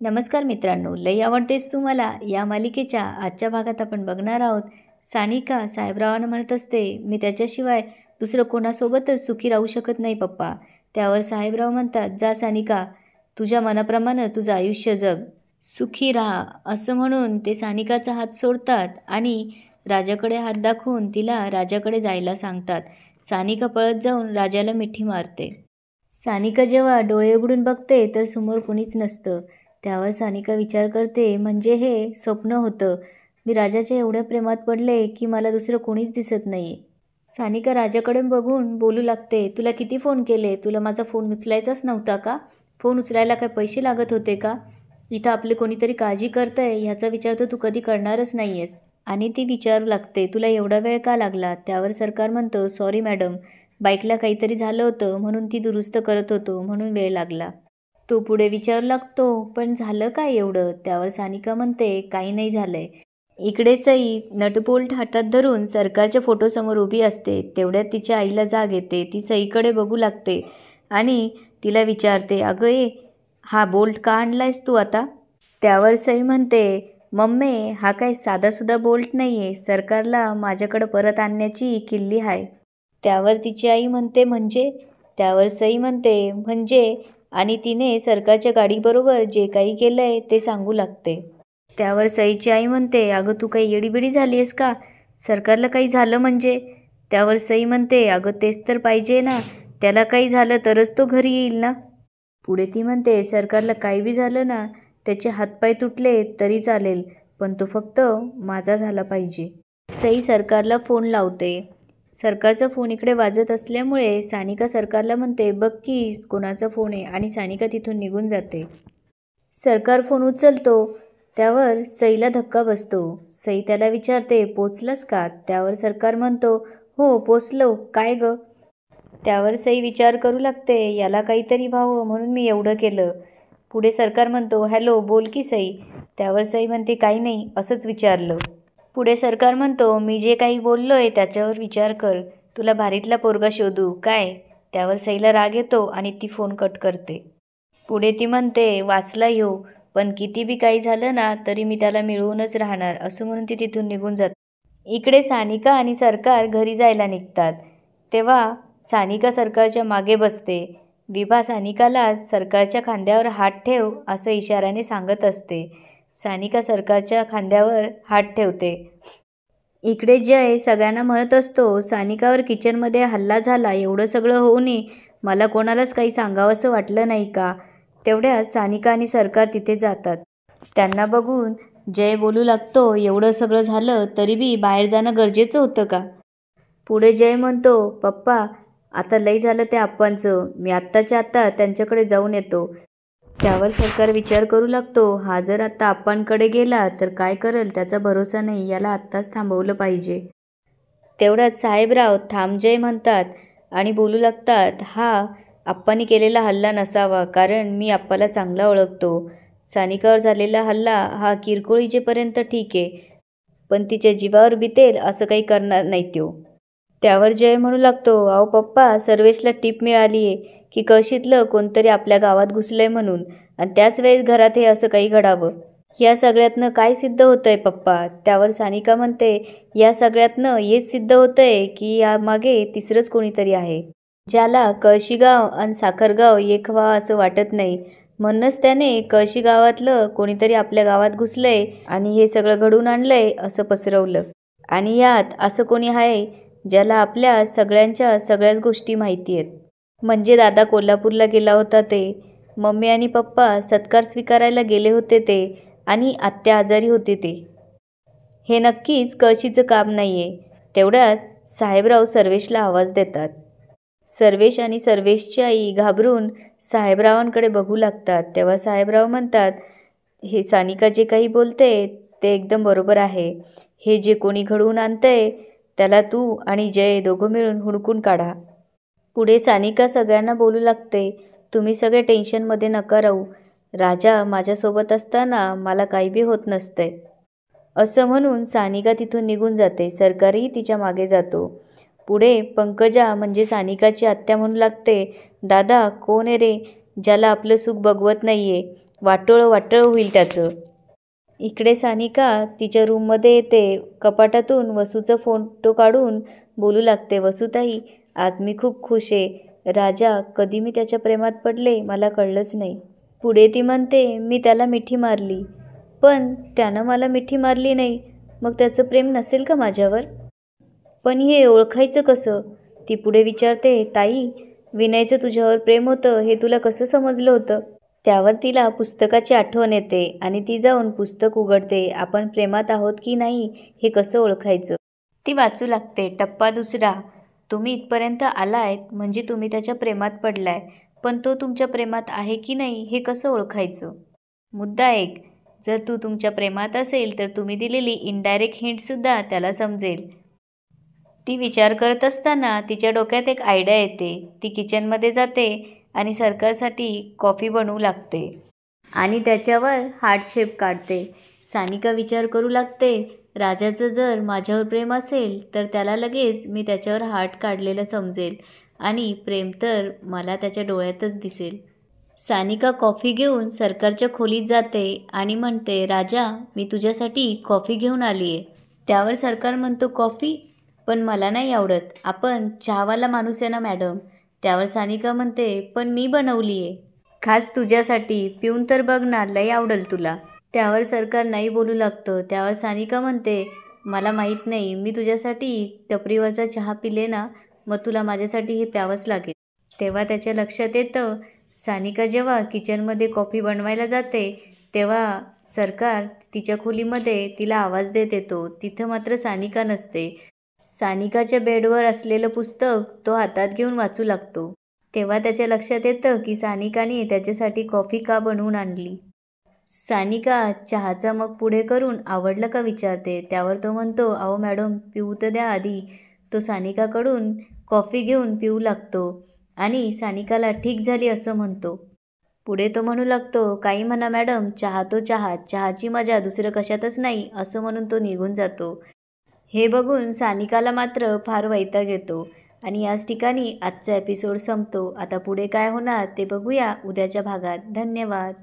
नमस्कार मित्रांनो, लई आवडतेस तू मला या मालिकेच्या आजच्या भागात आपण बघणार आहोत. सानिका साहेबरावांना म्हणत असते, मी त्याच्याशिवाय दुसरं कोणासोबतच सुखी राहू शकत नाही पप्पा. त्यावर साहेबराव म्हणतात, जा सानिका, तुझ्या मनाप्रमाणे तुझं आयुष्य जग, सुखी राहा. असं म्हणून ते सानिकाचा हात सोडतात आणि राजाकडे हात दाखवून तिला राजाकडे जायला सांगतात. सानिका पळत जाऊन राजाला मिठी मारते. सानिका जेव्हा डोळे उघडून बघते तर समोर कुणीच नसतं. त्यावर सानिका विचार करते, म्हणजे हे स्वप्न होतं. मी राजाच्या एवढ्या प्रेमात पडले की मला दुसरं कोणीच दिसत नाही. सानिका राजाकडे बघून बोलू लागते, तुला किती फोन केले, तुला माझा फोन उचलायचाच नव्हता का? फोन उचलायला काय पैसे लागत होते का? इथं आपले कोणीतरी काळजी करतंय ह्याचा विचार तर तू कधी करणारच नाही आहेस. आणि ती विचारू लागते, तुला एवढा वेळ का लागला? त्यावर सरकार म्हणतो, सॉरी मॅडम, बाईकला काहीतरी झालं होतं म्हणून ती दुरुस्त करत होतो म्हणून वेळ लागला. तो पुढे विचारू लागतो, पण झालं काय एवढं? त्यावर सानिका म्हणते, काही नाही झालंय. इकडे सई नटबोल्ट हातात धरून सरकारच्या फोटोसमोर उभी असते. तेवढ्यात तिच्या आईला जाग येते. ती सईकडे बघू लागते आणि तिला विचारते, अगं हा बोल्ट का आणलायस तू आता? त्यावर सई म्हणते, मम्मी, हा काही साधासुद्धा बोल्ट नाही आहे, सरकारला माझ्याकडं परत आणण्याची किल्ली आहे. त्यावर तिची आई म्हणते, म्हणजे? त्यावर सई म्हणते, म्हणजे, आणि तिने सरकारच्या गाडीबरोबर जे काही केलंय ते सांगू लागते. त्यावर सईची आई म्हणते, अगं तू काही येडीबिडी झाली आहेस का? सरकारला काही झालं म्हणजे? त्यावर सई म्हणते, अगं तेच तर पाहिजे ना, त्याला काही झालं तरच तो घरी येईल ना. पुढे ती म्हणते, सरकारला काही बी झालं ना, त्याचे हातपाय तुटले तरी चालेल, पण तो फक्त माझा झाला पाहिजे. सई सरकारला फोन लावते. सरकारचा फोन इकडे वाजत असल्यामुळे सानिका सरकारला म्हणते, बघ की कोणाचा फोन आहे, आणि सानिका तिथून निघून जाते. सरकार फोन उचलतो. त्यावर सईला धक्का बसतो. सई त्याला विचारते, पोचलास का? त्यावर सरकार म्हणतो, हो पोचलो, काय ग? त्यावर सई विचार करू लागते, याला काहीतरी व्हावं म्हणून मी एवढं केलं. पुढे सरकार म्हणतो, हॅलो, बोल की सई. त्यावर सई म्हणते, काही नाही, असंच विचारलं. पुढे सरकार म्हणतो, मी जे काही बोललोय त्याच्यावर विचार कर, तुला भारीतला पोरगा शोधू काय? त्यावर सईला राग येतो आणि ती फोन कट करते. पुढे ती म्हणते, वाचला ह्यो, पण किती बी काही झालं ना तरी मी त्याला मिळवूनच राहणार, असं म्हणून ती तिथून निघून जाते. इकडे सानिका आणि सरकार घरी जायला निघतात. तेव्हा सानिका सरकारच्या मागे बसते. विभा सानिकाला सरकारच्या खांद्यावर हात ठेव असं इशाऱ्याने सांगत असते. सानिका सरकारच्या खांद्यावर हात ठेवते. इकडे जय सगळ्यांना म्हणत असतो, सानिकावर किचनमध्ये हल्ला झाला, एवढं सगळं होऊनही मला कोणालाच काही सांगावंसं वाटलं नाही का? तेवढ्यात सानिका आणि सरकार तिथे जातात. त्यांना बघून जय बोलू लागतो, एवढं सगळं झालं तरी बी बाहेर जाणं गरजेचं होतं का? पुढे जय म्हणतो, पप्पा, आता लई झालं त्या आप्पांचं, मी आत्ताच्या आत्ता त्यांच्याकडे जाऊन येतो. त्यावर सरकार विचार करू लागतो, हा जर आत्ता आप्पांकडे गेला तर काय करेल त्याचा भरोसा नाही, याला आत्ताच थांबवलं पाहिजे. तेवढ्यात साहेबराव थांब जय म्हणतात आणि बोलू लागतात, हा आप्पांनी केलेला हल्ला नसावा, कारण मी आप्पाला चांगला ओळखतो. सानिकावर झालेला हल्ला हा किरकोळीचेपर्यंत ठीक आहे, पण तिच्या जीवावर बितेल असं काही करणार नाही त्यो. त्यावर जय म्हणू लागतो, अहो पप्पा, सर्वेशला टीप मिळाली आहे की कळशीतलं कोणतरी आपल्या गावात घुसलंय म्हणून, आणि त्याच वेळेस घरात हे असं काही घडावं. या सगळ्यातनं काय सिद्ध होतंय पप्पा? त्यावर सानिका म्हणते, या सगळ्यातनं हेच सिद्ध होतंय की यामागे तिसरंच कोणीतरी आहे, ज्याला कळशीगाव आणि साखरगाव एक व्हा असं वाटत नाही, म्हणूनच त्याने कळशी गावातलं कोणीतरी आपल्या गावात घुसलंय आणि हे सगळं घडवून आणलंय असं पसरवलं. आणि यात असं कोणी आहे ज्याला आपल्या सगळ्यांच्या सगळ्याच गोष्टी माहिती आहेत. म्हणजे दादा कोल्हापूरला गेला होता ते, मम्मी आणि पप्पा सत्कार स्वीकारायला गेले होते ते, आणि आत्या आजारी होते ते. हे नक्कीच कळशीचं काम नाही आहे. तेवढ्यात साहेबराव सर्वेशला आवाज देतात. सर्वेश आणि सर्वेशची आई घाबरून साहेबरावांकडे बघू लागतात. तेव्हा साहेबराव म्हणतात, हे सानिका जे काही बोलते ते एकदम बरोबर आहे. हे जे कोणी घडवून आणतंय त्याला तू आणि जय दोघं मिळून हुडकून काढा. पुढे सानिका सगळ्यांना बोलू लागते, तुम्ही सगळे टेन्शनमध्ये नका राहू, राजा माझ्यासोबत असताना मला काही बी होत नसतंय. असं म्हणून सानिका तिथून निघून जाते. सरकारही तिच्या मागे जातो. पुढे पंकजा म्हणजे सानिकाची आत्या म्हणू लागते, दादा कोण आहे रे, ज्याला आपलं सुख बघवत नाही आहे, वाटोळं वाटोळं होईल त्याचं. इकडे सानिका तिच्या रूममध्ये येते. कपाटातून वसूचा फोटो काढून बोलू लागते, वसूताई आज मी खूप खुश आहे. राजा, कधी मी त्याच्या प्रेमात पडले मला कळलंच नाही. पुढे ती म्हणते, मी त्याला मिठी मारली, पण त्यानं मला मिठी मारली नाही. मग त्याचं प्रेम नसेल का माझ्यावर? पण हे ओळखायचं कसं? ती पुढे विचारते, ताई विनयचं तुझ्यावर प्रेम होतं हे तुला कसं समजलं होतं? त्यावर तिला पुस्तकाची आठवण येते आणि ती जाऊन पुस्तक उघडते. आपण प्रेमात आहोत की नाही हे कसं ओळखायचं? ती वाचू लागते. टप्पा 2. तुम्ही इथपर्यंत आलायत म्हणजे तुम्ही त्याच्या प्रेमात पडलाय, पण तो तुमच्या प्रेमात आहे की नाही हे कसं ओळखायचं? मुद्दा 1. जर तू तुमच्या प्रेमात असेल तर तुम्ही दिलेली इनडायरेक्ट हिंटसुद्धा त्याला समजेल. ती विचार करत असताना तिच्या डोक्यात एक आयडिया येते. ती किचनमध्ये जाते आणि सरकारसाठी कॉफी बनवू लागते आणि त्याच्यावर हार्ट शेप काढते. सानिका विचार करू लागते, राजाचं जर माझ्यावर प्रेम असेल तर त्याला लगेच मी त्याच्यावर हार्ट काढलेलं समजेल आणि प्रेम तर मला त्याच्या डोळ्यातच दिसेल. सानिका कॉफी घेऊन सरकारच्या खोलीत जाते आणि म्हणते, राजा मी तुझ्यासाठी कॉफी घेऊन आली आहे. त्यावर सरकार म्हणतो, कॉफी? पण मला नाही आवडत. आपण चहावाला माणूस आहे ना मॅडम. त्यावर सानिका म्हणते, पण मी बनवली आहे खास तुझ्यासाठी, पिऊन तर बघ ना, लय आवडेल तुला. त्यावर सरकार नाही बोलू लागतं. त्यावर सानिका म्हणते, मला माहीत नाही, मी तुझ्यासाठी टपरीवरचा चहा पिले ना, मग तुला माझ्यासाठी हे प्यावंच लागेल. तेव्हा त्याच्या लक्षात येतं, सानिका जेव्हा किचनमध्ये कॉफी बनवायला जाते तेव्हा सरकार तिच्या खोलीमध्ये तिला आवाज देत येतो. तिथं मात्र सानिका नसते. सानिकाच्या बेडवर असलेलं पुस्तक तो हातात घेऊन वाचू लागतो. तेव्हा त्याच्या लक्षात येतं की सानिकाने त्याच्यासाठी कॉफी का बनवून आणली. सानिका चहाचा मग पुढे करून आवडलं का विचारते. त्यावर तो म्हणतो, अहो मॅडम पिऊ तर द्या आधी. तो सानिकाकडून कॉफी घेऊन पिऊ लागतो आणि सानिकाला ठीक झाली असं म्हणतो. पुढे तो म्हणू लागतो, काही म्हणा मॅडम, चहा तो चहा, चहाची मजा दुसरं कशातच नाही, असं म्हणून तो निघून जातो. हे बघून सानिकाला मात्र फार वैताग येतो आणि याच ठिकाणी आजचा एपिसोड संपतो. आता पुढे काय होणार ते बघूया उद्याच्या भागात. धन्यवाद.